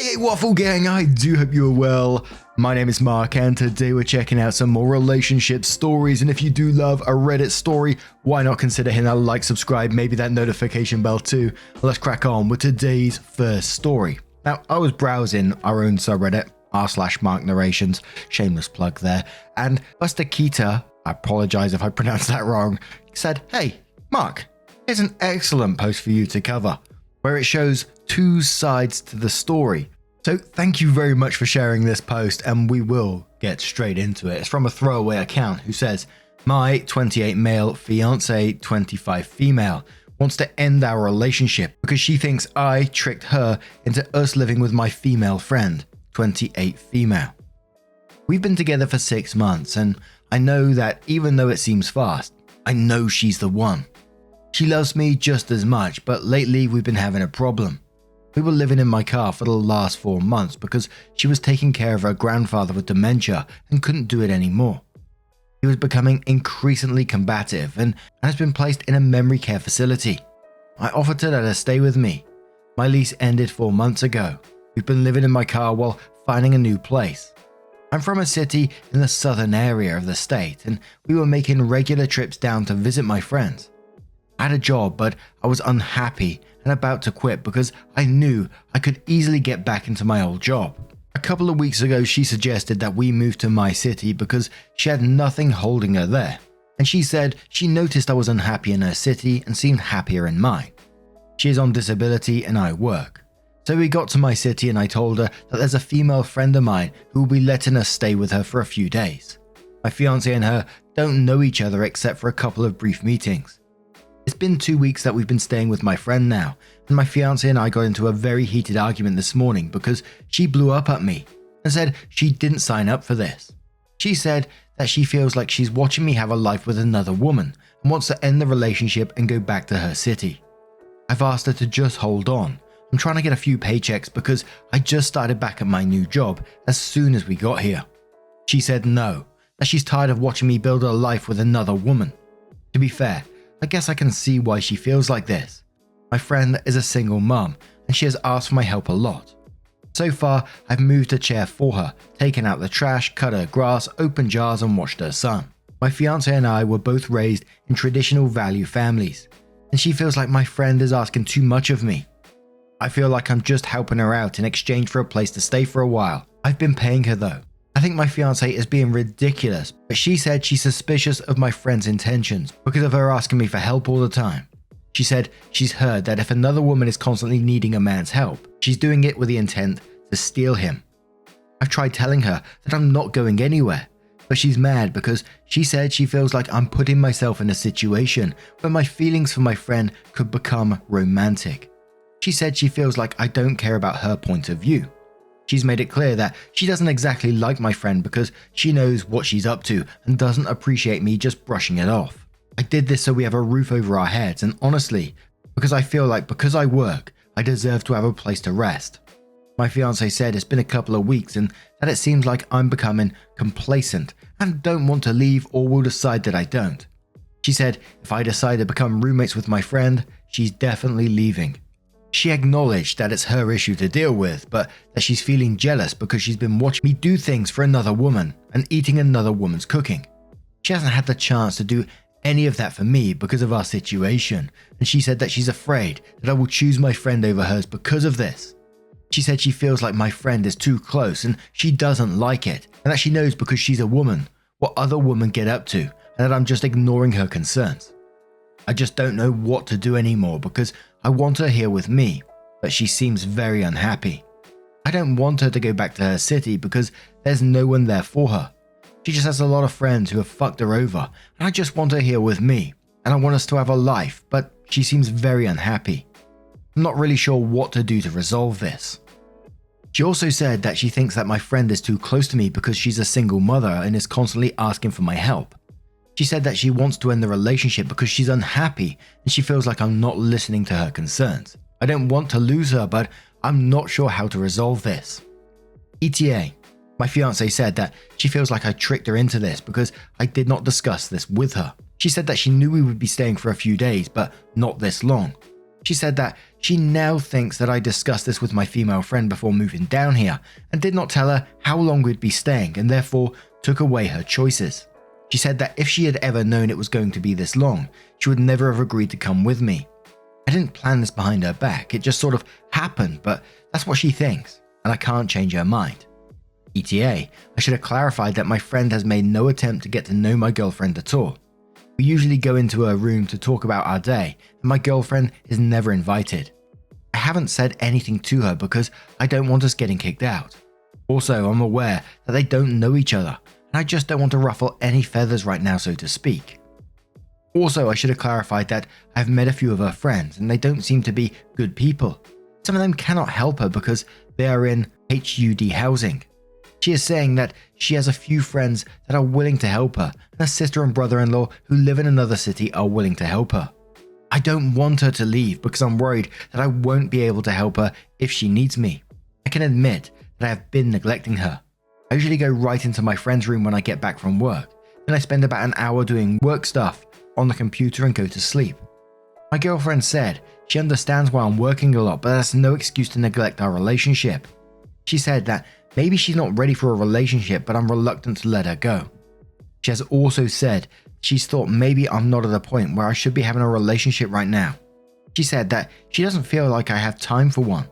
Hey Waffle Gang, I do hope you're well. My name is Mark and today we're checking out some more relationship stories, and if you do love a Reddit story, why not consider hitting that like, subscribe, maybe that notification bell too. Let's crack on with today's first story. Now, I was browsing our own subreddit, r/Mark Narrations, shameless plug there, and Buster Keita, I apologize if I pronounced that wrong, said, "Hey, Mark, here's an excellent post for you to cover, where it shows two sides to the story." So thank you very much for sharing this post, and we will get straight into it. It's from a throwaway account who says, "My 28 male fiance, 25 female, wants to end our relationship because she thinks I tricked her into us living with my female friend, 28 female. We've been together for 6 months, and I know that even though it seems fast, I know she's the one. She loves me just as much, but lately we've been having a problem. We were living in my car for the last 4 months because she was taking care of her grandfather with dementia and couldn't do it anymore. He was becoming increasingly combative and has been placed in a memory care facility. I offered to let her stay with me. My lease ended 4 months ago. We've been living in my car while finding a new place. I'm from a city in the southern area of the state, and we were making regular trips down to visit my friends. I had a job, but I was unhappy and about to quit because I knew I could easily get back into my old job. A couple of weeks ago, she suggested that we move to my city because she had nothing holding her there, and she said she noticed I was unhappy in her city and seemed happier in mine. She is on disability and I work. So we got to my city and I told her that there's a female friend of mine who will be letting us stay with her for a few days. My fiancé and her don't know each other except for a couple of brief meetings. It's been 2 weeks that we've been staying with my friend now, and my fiancé and I got into a very heated argument this morning because she blew up at me and said she didn't sign up for this. She said that she feels like she's watching me have a life with another woman and wants to end the relationship and go back to her city. I've asked her to just hold on. I'm trying to get a few paychecks because I just started back at my new job as soon as we got here. She said no, that she's tired of watching me build a life with another woman. To be fair, I guess I can see why she feels like this. My friend is a single mum and she has asked for my help a lot. So far, I've moved a chair for her, taken out the trash, cut her grass, opened jars and watched her son. My fiancé and I were both raised in traditional value families, and she feels like my friend is asking too much of me. I feel like I'm just helping her out in exchange for a place to stay for a while. I've been paying her though. I think my fiancé is being ridiculous, but she said she's suspicious of my friend's intentions because of her asking me for help all the time. She said she's heard that if another woman is constantly needing a man's help, she's doing it with the intent to steal him. I've tried telling her that I'm not going anywhere, but she's mad because she said she feels like I'm putting myself in a situation where my feelings for my friend could become romantic. She said she feels like I don't care about her point of view. She's made it clear that she doesn't exactly like my friend because she knows what she's up to and doesn't appreciate me just brushing it off. I did this so we have a roof over our heads, and honestly, because I feel like because I work, I deserve to have a place to rest. My fiancé said it's been a couple of weeks and that it seems like I'm becoming complacent and don't want to leave or will decide that I don't. She said if I decide to become roommates with my friend, she's definitely leaving. She acknowledged that it's her issue to deal with, but that she's feeling jealous because she's been watching me do things for another woman and eating another woman's cooking. She hasn't had the chance to do any of that for me because of our situation, and she said that she's afraid that I will choose my friend over hers because of this. She said she feels like my friend is too close and she doesn't like it, and that she knows because she's a woman what other women get up to, and that I'm just ignoring her concerns. I just don't know what to do anymore because I want her here with me, but she seems very unhappy. I don't want her to go back to her city because there's no one there for her. She just has a lot of friends who have fucked her over, and I just want her here with me, and I want us to have a life, but she seems very unhappy. I'm not really sure what to do to resolve this. She also said that she thinks that my friend is too close to me because she's a single mother and is constantly asking for my help. She said that she wants to end the relationship because she's unhappy and she feels like I'm not listening to her concerns. I don't want to lose her, but I'm not sure how to resolve this. ETA. My fiancé said that she feels like I tricked her into this because I did not discuss this with her. She said that she knew we would be staying for a few days, but not this long. She said that she now thinks that I discussed this with my female friend before moving down here and did not tell her how long we'd be staying and therefore took away her choices. She said that if she had ever known it was going to be this long, she would never have agreed to come with me. I didn't plan this behind her back, it just sort of happened, but that's what she thinks, and I can't change her mind. ETA, I should have clarified that my friend has made no attempt to get to know my girlfriend at all. We usually go into her room to talk about our day, and my girlfriend is never invited. I haven't said anything to her because I don't want us getting kicked out. Also, I'm aware that they don't know each other, and I just don't want to ruffle any feathers right now, so to speak. Also, I should have clarified that I've met a few of her friends, and they don't seem to be good people. Some of them cannot help her because they are in HUD housing. She is saying that she has a few friends that are willing to help her, and her sister and brother-in-law who live in another city are willing to help her. I don't want her to leave because I'm worried that I won't be able to help her if she needs me. I can admit that I have been neglecting her. I usually go right into my friend's room when I get back from work, then I spend about an hour doing work stuff on the computer and go to sleep. My girlfriend said she understands why I'm working a lot, but that's no excuse to neglect our relationship. She said that maybe she's not ready for a relationship, but I'm reluctant to let her go. She has also said she's thought maybe I'm not at a point where I should be having a relationship right now. She said that she doesn't feel like I have time for one.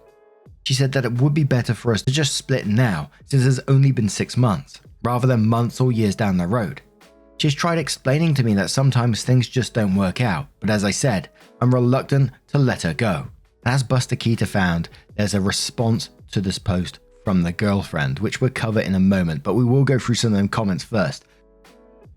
She said that it would be better for us to just split now since it's only been 6 months, rather than months or years down the road. She has tried explaining to me that sometimes things just don't work out, but as I said, I'm reluctant to let her go. And as Buster Keater found, there's a response to this post from the girlfriend, which we'll cover in a moment, but we will go through some of them comments first.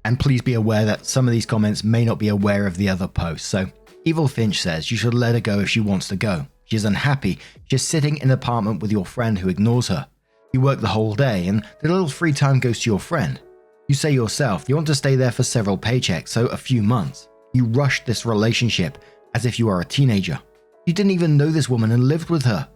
And please be aware that some of these comments may not be aware of the other posts. So, Evil Finch says you should let her go if she wants to go. She is unhappy, just sitting in an apartment with your friend who ignores her. You work the whole day and the little free time goes to your friend. You say yourself you want to stay there for several paychecks, so a few months. You rushed this relationship as if you are a teenager. You didn't even know this woman and lived with her.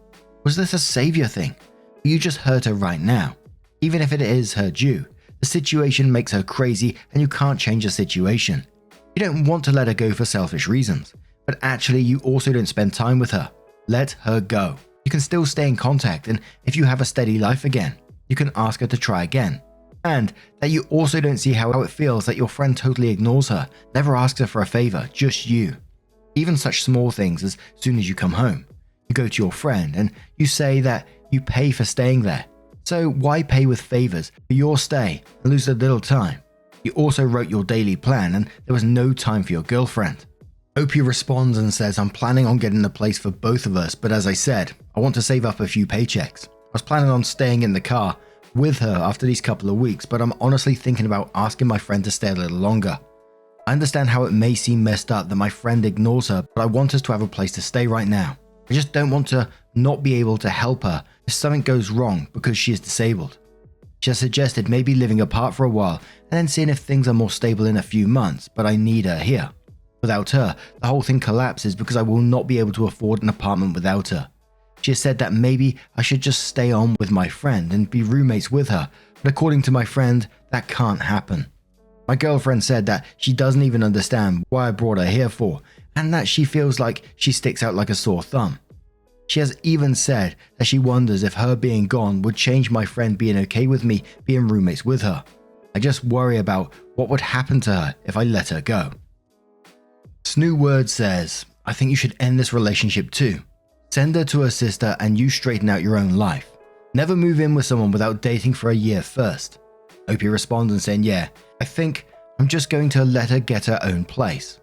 Was this a savior thing? You just hurt her right now. Even if it is her due, the situation makes her crazy and you can't change the situation. You don't want to let her go for selfish reasons, but actually you also don't spend time with her. Let her go. You can still stay in contact, and if you have a steady life again, you can ask her to try again. And that you also don't see how it feels that your friend totally ignores her, never asks her for a favor, just you. Even such small things as soon as you come home. You go to your friend and you say that you pay for staying there. So why pay with favors for your stay and lose a little time? You also wrote your daily plan and there was no time for your girlfriend. Opie responds and says, I'm planning on getting a place for both of us, but as I said, I want to save up a few paychecks. I was planning on staying in the car with her after these couple of weeks, but I'm honestly thinking about asking my friend to stay a little longer. I understand how it may seem messed up that my friend ignores her, but I want us to have a place to stay right now. I just don't want to not be able to help her if something goes wrong because she is disabled. She has suggested maybe living apart for a while and then seeing if things are more stable in a few months, but I need her here. Without her, the whole thing collapses because I will not be able to afford an apartment without her. She has said that maybe I should just stay on with my friend and be roommates with her, but according to my friend, that can't happen. My girlfriend said that she doesn't even understand why I brought her here for, and that she feels like she sticks out like a sore thumb. She has even said that she wonders if her being gone would change my friend being okay with me being roommates with her. I just worry about what would happen to her if I let her go. Snoo Word says, I think you should end this relationship too. Send her to her sister and you straighten out your own life. Never move in with someone without dating for a year first. Opie responds and saying, yeah, I think I'm just going to let her get her own place.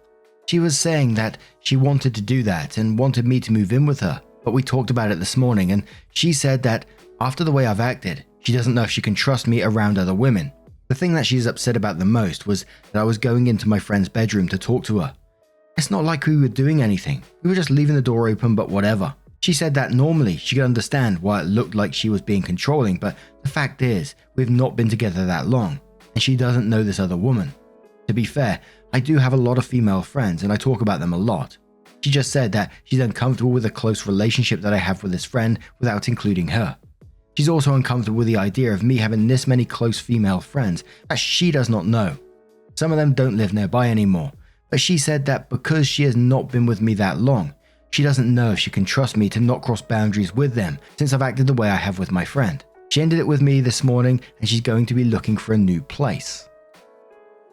She was saying that she wanted to do that and wanted me to move in with her, but we talked about it this morning and she said that after the way I've acted, she doesn't know if she can trust me around other women. The thing that she's upset about the most was that I was going into my friend's bedroom to talk to her. It's not like we were doing anything. We were just leaving the door open, but whatever. She said that normally she could understand why it looked like she was being controlling, but the fact is, we've not been together that long, and she doesn't know this other woman. To be fair, I do have a lot of female friends, and I talk about them a lot. She just said that she's uncomfortable with the close relationship that I have with this friend without including her. She's also uncomfortable with the idea of me having this many close female friends that she does not know. Some of them don't live nearby anymore, but she said that because she has not been with me that long, She doesn't know if she can trust me to not cross boundaries with them since I've acted the way I have with my friend. She ended it with me this morning and she's going to be looking for a new place.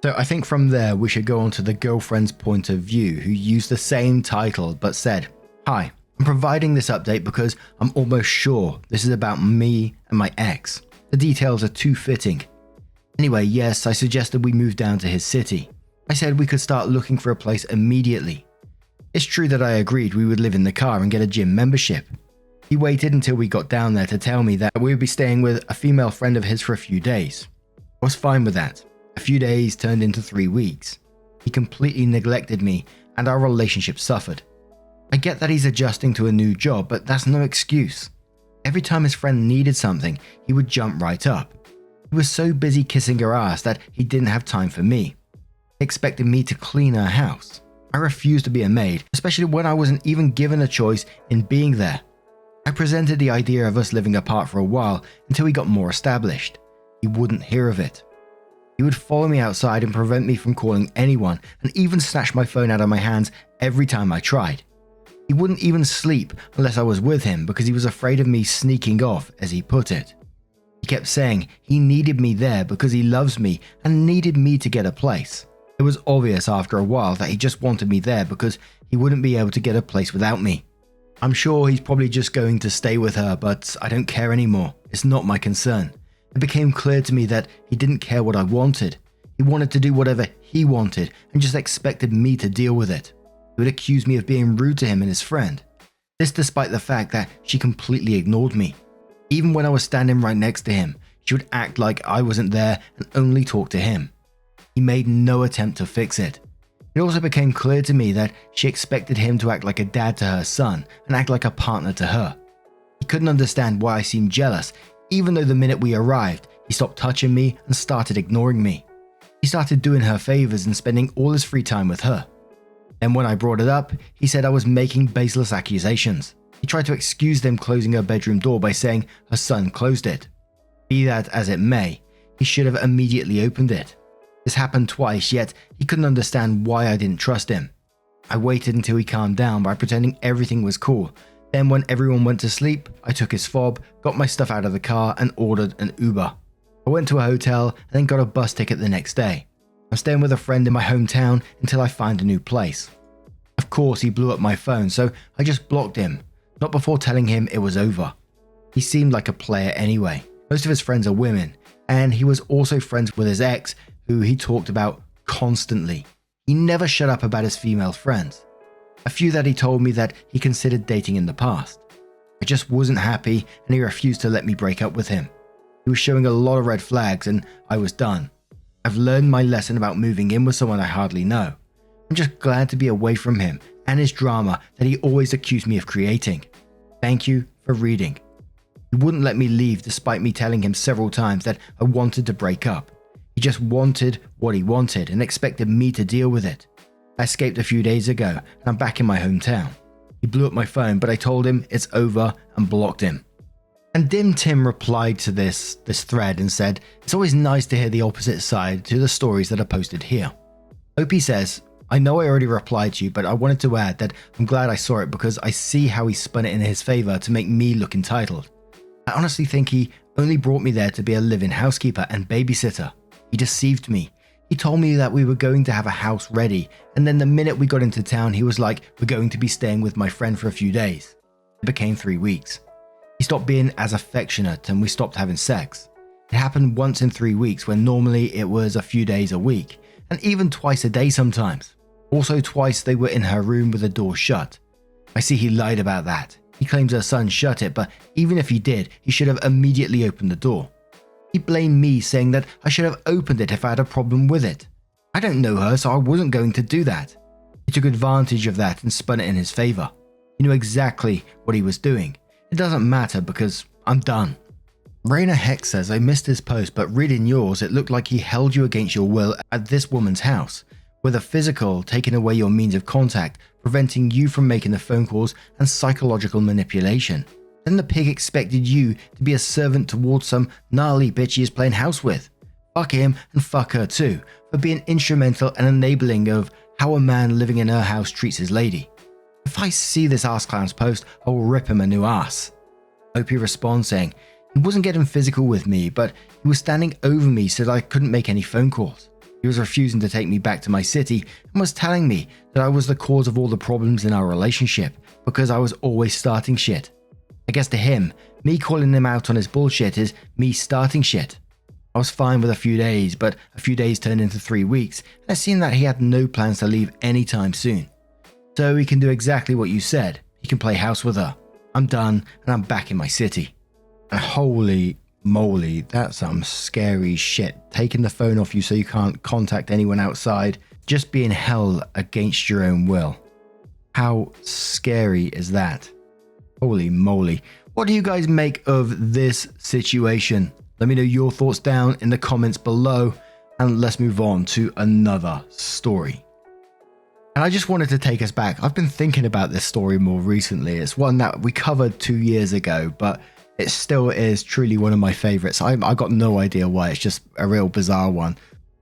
So I think from there we should go on to the girlfriend's point of view, who used the same title but said, "Hi, I'm providing this update because I'm almost sure this is about me and my ex. The details are too fitting. Anyway, yes, I suggested we move down to his city. I said we could start looking for a place immediately. It's true that I agreed we would live in the car and get a gym membership. He waited until we got down there to tell me that we would be staying with a female friend of his for a few days. I was fine with that. A few days turned into 3 weeks. He completely neglected me and our relationship suffered. I get that he's adjusting to a new job, but that's no excuse. Every time his friend needed something, he would jump right up. He was so busy kissing her ass that he didn't have time for me. He expected me to clean her house. I refused to be a maid, especially when I wasn't even given a choice in being there. I presented the idea of us living apart for a while until we got more established. He wouldn't hear of it. He would follow me outside and prevent me from calling anyone, and even snatch my phone out of my hands every time I tried. He wouldn't even sleep unless I was with him because he was afraid of me sneaking off, as he put it. He kept saying he needed me there because he loves me and needed me to get a place. It was obvious after a while that he just wanted me there because he wouldn't be able to get a place without me. I'm sure he's probably just going to stay with her, but I don't care anymore. It's not my concern. It became clear to me that he didn't care what I wanted. He wanted to do whatever he wanted and just expected me to deal with it. He would accuse me of being rude to him and his friend. This despite the fact that she completely ignored me. Even when I was standing right next to him, she would act like I wasn't there and only talk to him. He made no attempt to fix it. It also became clear to me that she expected him to act like a dad to her son and act like a partner to her. He couldn't understand why I seemed jealous, even though the minute we arrived, he stopped touching me and started ignoring me. He started doing her favors and spending all his free time with her. Then when I brought it up, he said I was making baseless accusations. He tried to excuse them closing her bedroom door by saying her son closed it. Be that as it may, he should have immediately opened it. This happened twice, yet he couldn't understand why I didn't trust him. I waited until he calmed down by pretending everything was cool. Then when everyone went to sleep, I took his fob, got my stuff out of the car and ordered an Uber. I went to a hotel and then got a bus ticket the next day. I'm staying with a friend in my hometown until I find a new place. Of course, he blew up my phone, so I just blocked him, not before telling him it was over. He seemed like a player anyway. Most of his friends are women, and he was also friends with his ex, who he talked about constantly. He never shut up about his female friends. A few that he told me that he considered dating in the past. I just wasn't happy and he refused to let me break up with him. He was showing a lot of red flags and I was done. I've learned my lesson about moving in with someone I hardly know. I'm just glad to be away from him and his drama that he always accused me of creating. Thank you for reading. He wouldn't let me leave despite me telling him several times that I wanted to break up. He just wanted what he wanted and expected me to deal with it. I escaped a few days ago and I'm back in my hometown. He blew up my phone, but I told him it's over and blocked him. And Dim Tim replied to this thread and said, it's always nice to hear the opposite side to the stories that are posted here. Opie says, I know I already replied to you, but I wanted to add that I'm glad I saw it because I see how he spun it in his favor to make me look entitled. I honestly think he only brought me there to be a live-in housekeeper and babysitter. He deceived me. He told me that we were going to have a house ready, and then the minute we got into town, he was like, we're going to be staying with my friend for a few days. It became 3 weeks. He stopped being as affectionate and we stopped having sex. It happened once in 3 weeks when normally it was a few days a week, and even twice a day sometimes. Also twice they were in her room with the door shut. I see he lied about that. He claims her son shut it, but even if he did, he should have immediately opened the door. He blamed me, saying that I should have opened it if I had a problem with it. I don't know her, so I wasn't going to do that. He took advantage of that and spun it in his favor. He knew exactly what he was doing. It doesn't matter because I'm done. Raina Hex says, I missed his post, but reading yours, it looked like he held you against your will at this woman's house, with a physical taking away your means of contact, preventing you from making the phone calls and psychological manipulation. Then the pig expected you to be a servant towards some gnarly bitch he is playing house with. Fuck him and fuck her too, for being instrumental and enabling of how a man living in her house treats his lady. If I see this ass clown's post, I'll rip him a new ass. Opie responds saying he wasn't getting physical with me, but he was standing over me so that I couldn't make any phone calls. He was refusing to take me back to my city and was telling me that I was the cause of all the problems in our relationship because I was always starting shit. I guess to him, me calling him out on his bullshit is me starting shit. I was fine with a few days, but a few days turned into 3 weeks, and it seemed that he had no plans to leave anytime soon. So he can do exactly what you said. He can play house with her. I'm done, and I'm back in my city. And holy moly, that's some scary shit. Taking the phone off you so you can't contact anyone outside. Just being held against your own will. How scary is that? Holy moly. What do you guys make of this situation? Let me know your thoughts down in the comments below, and let's move on to another story. And I just wanted to take us back. I've been thinking about this story more recently. It's one that we covered 2 years ago, but it still is truly one of my favorites. I got no idea why. It's just a real bizarre one.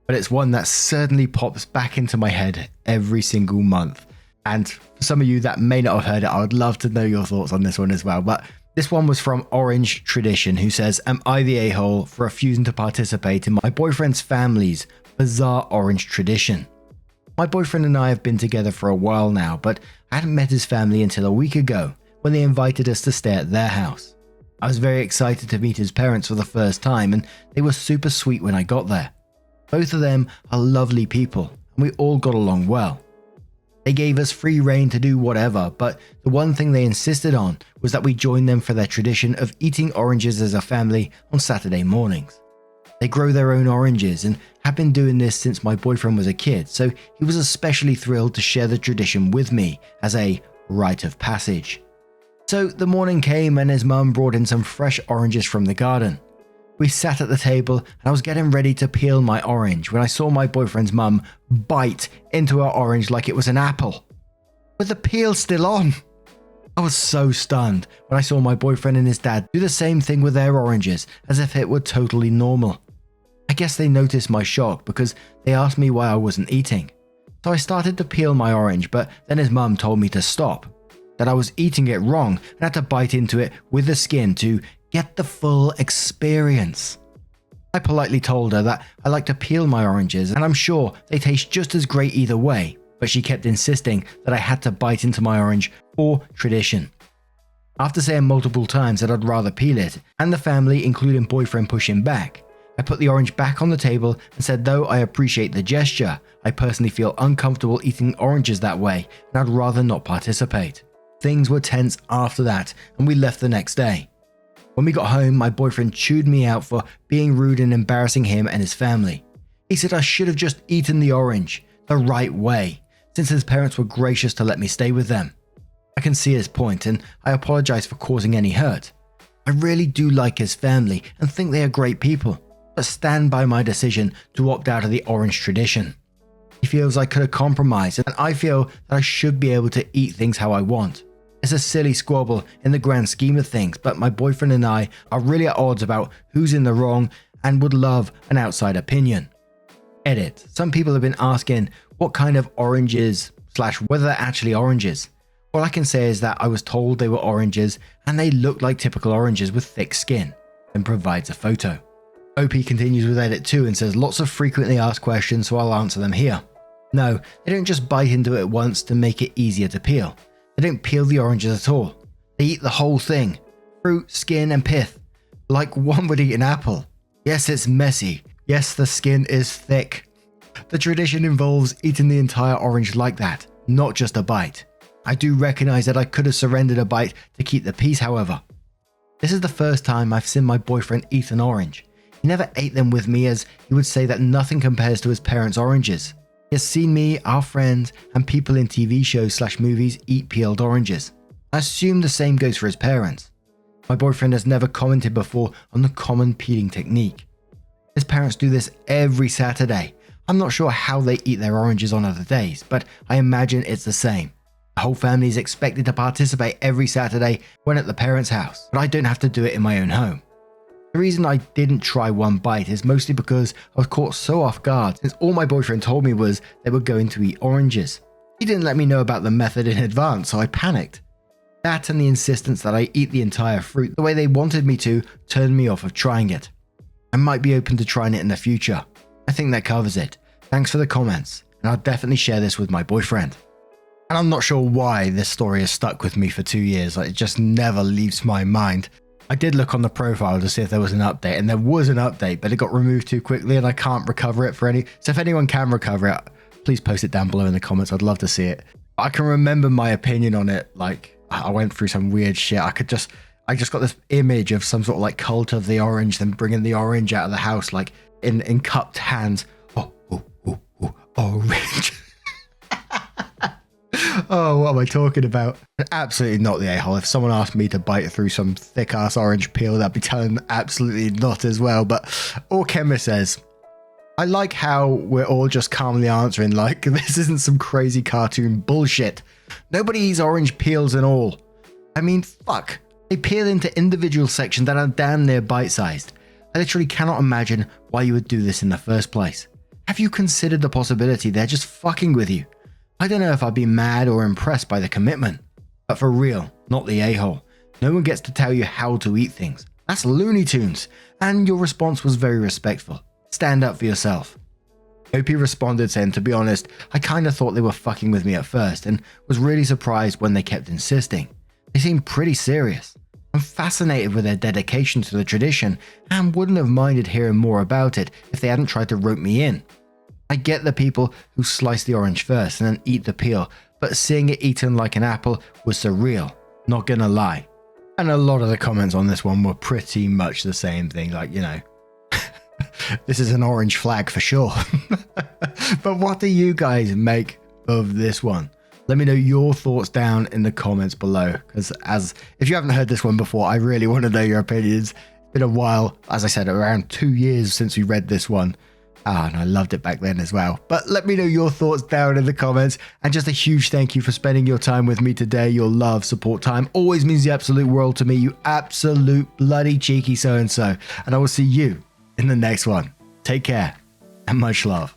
But it's one that certainly pops back into my head every single month. And for some of you that may not have heard it, I would love to know your thoughts on this one as well. But this one was from Orange Tradition, who says, am I the a-hole for refusing to participate in my boyfriend's family's bizarre orange tradition? My boyfriend and I have been together for a while now, but I hadn't met his family until a week ago when they invited us to stay at their house. I was very excited to meet his parents for the first time, and they were super sweet when I got there. Both of them are lovely people, and we all got along well. They gave us free rein to do whatever, but the one thing they insisted on was that we join them for their tradition of eating oranges as a family on Saturday mornings. They grow their own oranges and have been doing this since my boyfriend was a kid, so he was especially thrilled to share the tradition with me as a rite of passage. So the morning came and his mum brought in some fresh oranges from the garden. We sat at the table and I was getting ready to peel my orange when I saw my boyfriend's mum bite into her orange like it was an apple, with the peel still on. I was so stunned when I saw my boyfriend and his dad do the same thing with their oranges as if it were totally normal. I guess they noticed my shock because they asked me why I wasn't eating. So I started to peel my orange, but then his mum told me to stop, that I was eating it wrong and had to bite into it with the skin to get the full experience. I politely told her that I like to peel my oranges and I'm sure they taste just as great either way, but she kept insisting that I had to bite into my orange for tradition. After saying multiple times that I'd rather peel it, and the family, including boyfriend, pushing back, I put the orange back on the table and said though I appreciate the gesture, I personally feel uncomfortable eating oranges that way and I'd rather not participate. Things were tense after that and we left the next day. When we got home, my boyfriend chewed me out for being rude and embarrassing him and his family. He said I should have just eaten the orange the right way, since his parents were gracious to let me stay with them. I can see his point and I apologize for causing any hurt. I really do like his family and think they are great people, but stand by my decision to opt out of the orange tradition. He feels I could have compromised and I feel that I should be able to eat things how I want. It's a silly squabble in the grand scheme of things, but my boyfriend and I are really at odds about who's in the wrong and would love an outside opinion. Edit. Some people have been asking what kind of oranges / whether they're actually oranges. All I can say is that I was told they were oranges and they looked like typical oranges with thick skin, and provides a photo. OP continues with edit 2 and says lots of frequently asked questions, so I'll answer them here. No, they don't just bite into it once to make it easier to peel. They don't peel the oranges at all. They eat the whole thing. Fruit, skin and pith. Like one would eat an apple. Yes, it's messy. Yes, the skin is thick. The tradition involves eating the entire orange like that, not just a bite. I do recognize that I could have surrendered a bite to keep the peace, however. This is the first time I've seen my boyfriend eat an orange. He never ate them with me, as he would say that nothing compares to his parents' oranges. He has seen me, our friends, and people in TV shows / movies eat peeled oranges. I assume the same goes for his parents. My boyfriend has never commented before on the common peeling technique. His parents do this every Saturday. I'm not sure how they eat their oranges on other days, but I imagine it's the same. The whole family is expected to participate every Saturday when at the parents' house, but I don't have to do it in my own home. The reason I didn't try one bite is mostly because I was caught so off guard, since all my boyfriend told me was they were going to eat oranges. He didn't let me know about the method in advance, so I panicked. That and the insistence that I eat the entire fruit the way they wanted me to turned me off of trying it. I might be open to trying it in the future. I think that covers it. Thanks for the comments, and I'll definitely share this with my boyfriend. And I'm not sure why this story has stuck with me for 2 years, like it just never leaves my mind. I did look on the profile to see if there was an update, and there was an update, but it got removed too quickly and I can't recover it for any. So if anyone can recover it, please post it down below in the comments. I'd love to see it. I can remember my opinion on it, like I went through some weird shit. I just got this image of some sort of like cult of the orange, then bringing the orange out of the house, like in cupped hands. Orange. Oh, what am I talking about? Absolutely not the a-hole. If someone asked me to bite through some thick-ass orange peel, I'd be telling them absolutely not as well. But Orkemma says, I like how we're all just calmly answering like, this isn't some crazy cartoon bullshit. Nobody eats orange peels and all. I mean, fuck. They peel into individual sections that are damn near bite-sized. I literally cannot imagine why you would do this in the first place. Have you considered the possibility they're just fucking with you? I don't know if I'd be mad or impressed by the commitment. But for real, not the a-hole. No one gets to tell you how to eat things. That's Looney Tunes. And your response was very respectful. Stand up for yourself. OP responded saying, to be honest, I kinda thought they were fucking with me at first and was really surprised when they kept insisting. They seemed pretty serious. I'm fascinated with their dedication to the tradition and wouldn't have minded hearing more about it if they hadn't tried to rope me in. I get the people who slice the orange first and then eat the peel, but seeing it eaten like an apple was surreal, not gonna lie. And a lot of the comments on this one were pretty much the same thing, like, you know, this is an orange flag for sure. But what do you guys make of this one? Let me know your thoughts down in the comments below, because if you haven't heard this one before, I really want to know your opinions. It's been a while, as I said, around 2 years since we read this one. And I loved it back then as well. But let me know your thoughts down in the comments. And just a huge thank you for spending your time with me today. Your love, support, time always means the absolute world to me. You absolute bloody cheeky so-and-so. And I will see you in the next one. Take care and much love.